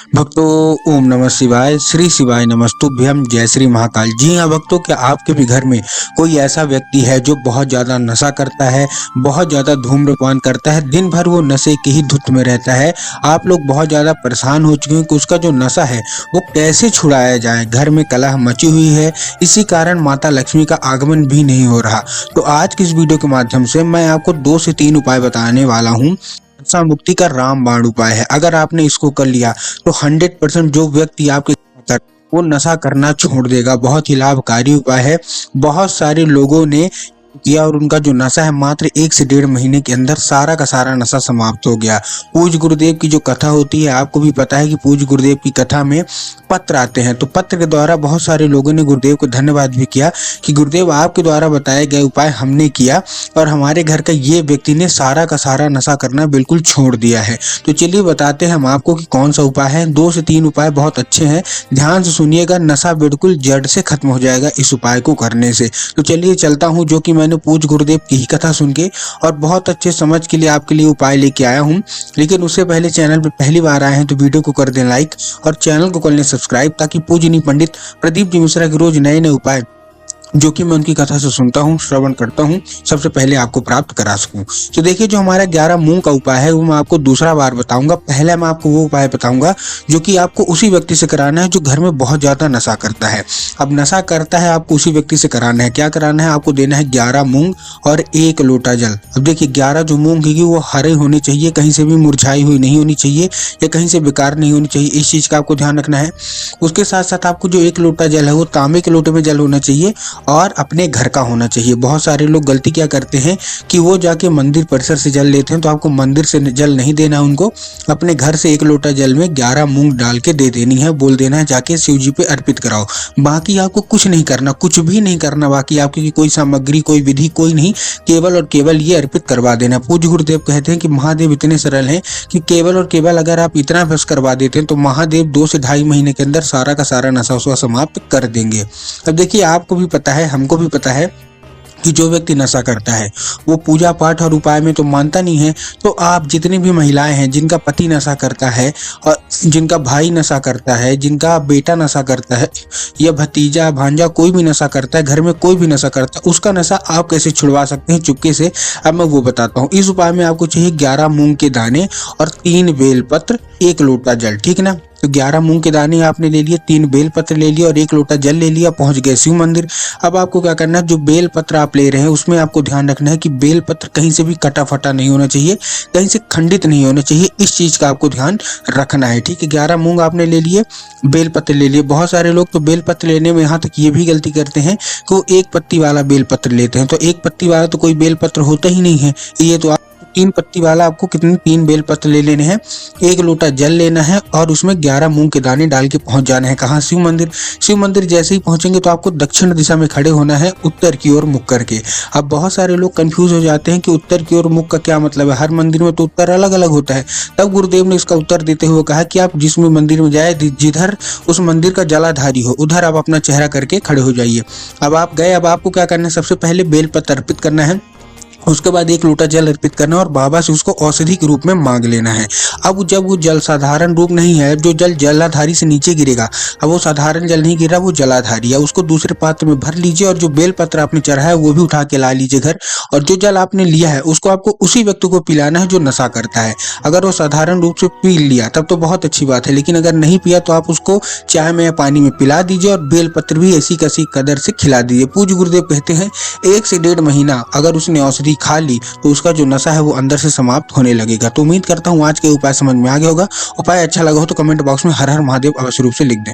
भक्तों ओम नमः शिवाय, श्री शिवाय नमस्तुभ्यम, जय श्री महाकाल। जी हाँ भक्तों, क्या आपके भी घर में कोई ऐसा व्यक्ति है जो बहुत ज़्यादा नशा करता है, बहुत ज़्यादा धूम्रपान करता है, दिन भर वो नशे की ही धुत में रहता है। आप लोग बहुत ज़्यादा परेशान हो चुके हैं कि उसका जो नशा है वो कैसे छुड़ाया जाए। घर में कलह मची हुई है, इसी कारण माता लक्ष्मी का आगमन भी नहीं हो रहा। तो आज की इस वीडियो के माध्यम से मैं आपको 2 से 3 उपाय बताने वाला हूँ। नशा मुक्ति का रामबाण उपाय है। अगर आपने इसको कर लिया तो 100% जो व्यक्ति आपके साथ है, वो नशा करना छोड़ देगा। बहुत ही लाभकारी उपाय है। बहुत सारे लोगों ने किया और उनका जो नशा है मात्र 1 से 1.5 महीने के अंदर सारा का सारा नशा समाप्त हो गया। पूज्य गुरुदेव की जो कथा होती है, आपको भी पता है कि पूज्य गुरुदेव की कथा में पत्र आते हैं, तो पत्र के द्वारा बहुत सारे लोगों ने गुरुदेव को धन्यवाद भी किया कि गुरुदेव आपके द्वारा बताए गए उपाय हमने किया और हमारे घर का ये व्यक्ति ने सारा का सारा नशा करना बिल्कुल छोड़ दिया है। तो चलिए बताते हैं हम आपको कि कौन सा उपाय है। 2 से 3 उपाय बहुत अच्छे हैं, ध्यान से सुनिएगा। नशा बिल्कुल जड़ से खत्म हो जाएगा इस उपाय को करने से। तो चलिए चलता हूँ, जो कि मैंने पूज्य गुरुदेव की ही कथा सुन के और बहुत अच्छे समझ के लिए आपके लिए उपाय लेके आया हूँ। लेकिन उससे पहले चैनल पर पहली बार आए हैं तो वीडियो को कर दें लाइक और चैनल को कर लें सब्सक्राइब, ताकि पूजनीय पंडित प्रदीप जी मिश्रा के रोज नए नए उपाय जो कि मैं उनकी कथा से सुनता हूँ, श्रवण करता हूँ, सबसे पहले आपको प्राप्त करा सकूं। तो देखिए, जो हमारा 11 मूंग का उपाय है वो मैं आपको दूसरा बार बताऊंगा। पहले मैं आपको वो उपाय बताऊंगा जो कि आपको उसी व्यक्ति से कराना है जो घर में बहुत ज्यादा नशा करता है। अब नशा करता है, आपको उसी व्यक्ति से कराना है। क्या कराना है? आपको देना है 11 मूंग और 1 लोटा जल। अब देखिए, 11 जो मूंग है वो हरे होने चाहिए, कहीं से भी मुरझाई हुई नहीं होनी चाहिए या कहीं से बेकार नहीं होनी चाहिए। इस चीज का आपको ध्यान रखना है। उसके साथ साथ आपको जो 1 लोटा जल है वो तांबे के लोटे में जल होना चाहिए और अपने घर का होना चाहिए। बहुत सारे लोग गलती क्या करते हैं कि वो जाके मंदिर परिसर से जल लेते हैं, तो आपको मंदिर से जल नहीं देना उनको। अपने घर से 1 लोटा जल में 11 मूंग डाल के दे देनी है, बोल देना है जाके शिव जी पे अर्पित कराओ। बाकी आपको कुछ नहीं करना, कुछ भी नहीं करना। बाकी आपकी कोई सामग्री, कोई विधि कोई नहीं, केवल और केवल ये अर्पित करवा देना। पूज्य गुरुदेव कहते हैं कि महादेव इतने सरल हैं कि केवल और केवल अगर आप इतना बस करवा देते हैं तो महादेव 2 से 2.5 महीने के अंदर सारा का सारा नशा उसका समाप्त कर देंगे। अब देखिए, आपको भी पता है, हमको भी पता है कि जो व्यक्ति नशा करता है वो पूजा पाठ और उपाय में तो मानता नहीं है। तो आप जितनी भी महिलाएं हैं जिनका पति नशा करता है और जिनका भाई नशा करता है, जिनका बेटा नशा करता है या भतीजा भांजा कोई भी नशा करता है, घर में कोई भी नशा करता है, उसका नशा आप कैसे छुड़वा सकते हैं चुपके से, अब मैं वो बताता हूँ। इस उपाय में आपको चाहिए 11 मूंग के दाने और 3 बेलपत्र, 1 लोटा जल, ठीक है ना। तो 11 मूंग के दाने आपने ले लिए, 3 बेलपत्र ले लिया और 1 लोटा जल ले लिया, पहुंच गए शिव मंदिर। अब आपको क्या करना है, जो बेलपत्र आप ले रहे हैं उसमें आपको ध्यान रखना है कि बेलपत्र कहीं से भी कटा फटा नहीं होना चाहिए, कहीं से खंडित नहीं होना चाहिए। इस चीज का आपको ध्यान रखना है, ठीक है। 11 मूंग आपने ले लिए, बेलपत्र ले लिए। बहुत सारे लोग तो बेलपत्र लेने में यहाँ तक ये भी गलती करते हैं कि वो 1 पत्ती वाला बेलपत्र लेते हैं। तो 1 पत्ती वाला तो कोई बेलपत्र होता ही नहीं है, ये तो 3 पत्ती वाला आपको कितने 3 बेलपत्र ले लेने हैं, 1 लोटा जल लेना है और उसमें 11 मूंग के दाने डाल के पहुंच जाना है। कहाँ? शिव मंदिर। शिव मंदिर जैसे ही पहुंचेंगे तो आपको दक्षिण दिशा में खड़े होना है, उत्तर की ओर मुख करके। अब बहुत सारे लोग कंफ्यूज हो जाते हैं कि उत्तर की ओर मुख का क्या मतलब है। हर मंदिर में तो उत्तर अलग अलग होता है। तब गुरुदेव ने इसका उत्तर देते हुए कहा कि आप जिस मंदिर में जाए, जिधर उस मंदिर का जलाधारी हो उधर आप अपना चेहरा करके खड़े हो जाइए। अब आप गए, अब आपको क्या करना है, सबसे पहले बेलपत्र अर्पित करना है, उसके बाद 1 लोटा जल अर्पित करना और बाबा से उसको औषधि के रूप में मांग लेना है। अब जब वो जल साधारण रूप नहीं है, जो जल जलाधारी से नीचे गिरेगा, अब वो साधारण जल नहीं गिरा, वो जलाधारी है, उसको दूसरे पात्र में भर लीजिए और जो बेलपत्र आपने चढ़ाया है वो भी उठा के ला लीजिए घर। और जो जल आपने लिया है उसको आपको उसी व्यक्ति को पिलाना है जो नशा करता है। अगर वो साधारण रूप से पी लिया तब तो बहुत अच्छी बात है, लेकिन अगर नहीं पिया तो आप उसको चाय में या पानी में पिला दीजिए और बेलपत्र भी ऐसी कसी कदर से खिला दीजिए। पूज्य गुरुदेव कहते हैं 1 से 1.5 महीना अगर उसने औषधि खा ली तो उसका जो नशा है वो अंदर से समाप्त होने लगेगा। तो उम्मीद करता हूँ आज के उपाय समझ में आ गया होगा। उपाय अच्छा लगा हो तो कमेंट बॉक्स में हर हर महादेव अवश्य रूप से लिख दें।